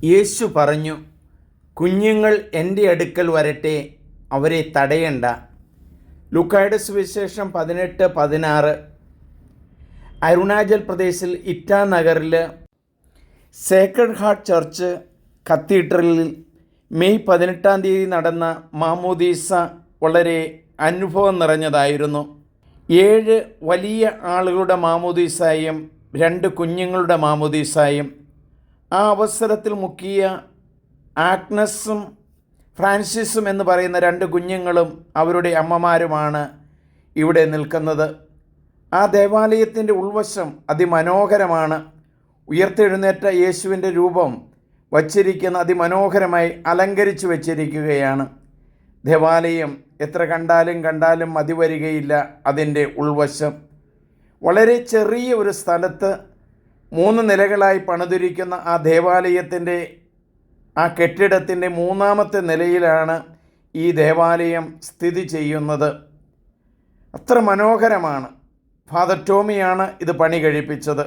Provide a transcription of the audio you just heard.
യേശു പറഞ്ഞു, കുഞ്ഞുങ്ങൾ എൻ്റെ അടുക്കൽ വരട്ടെ, അവരെ തടയണ്ട. ലൂക്കായുടെ സുവിശേഷം 18:16. അരുണാചൽ പ്രദേശിൽ ഇറ്റാനഗറിൽ സേക്രഡ് ഹാർട്ട് ചർച്ച് കത്തീഡ്രലിൽ മെയ് 18 നടന്ന മാമോദീസ വളരെ അനുഭവം നിറഞ്ഞതായിരുന്നു. 7 വലിയ ആളുകളുടെ മാമോദീസായും 2 കുഞ്ഞുങ്ങളുടെ മാമോദീസായും. ആ അവസരത്തിൽ മുക്കിയ ആഗ്നസും ഫ്രാൻസിസും എന്ന് പറയുന്ന 2 കുഞ്ഞുങ്ങളും അവരുടെ അമ്മമാരുമാണ് ഇവിടെ നിൽക്കുന്നത്. ആ ദേവാലയത്തിൻ്റെ ഉൾവശം അതിമനോഹരമാണ്. ഉയർത്തെഴുന്നേറ്റ യേശുവിൻ്റെ രൂപം വച്ചിരിക്കുന്ന അതിമനോഹരമായി അലങ്കരിച്ചു വച്ചിരിക്കുകയാണ്. ദേവാലയം എത്ര കണ്ടാലും മതി വരികയില്ല. അതിൻ്റെ ഉൾവശം വളരെ ചെറിയ ഒരു സ്ഥലത്ത് 3 നിലകളായി പണിതിരിക്കുന്ന ആ ദേവാലയത്തിൻ്റെ ആ കെട്ടിടത്തിൻ്റെ 3ാമത്തെ നിലയിലാണ് ഈ ദേവാലയം സ്ഥിതി ചെയ്യുന്നത്. അത്ര മനോഹരമാണ്. ഫാദർ ടോമിയാണ് ഇത് പണി കഴിപ്പിച്ചത്.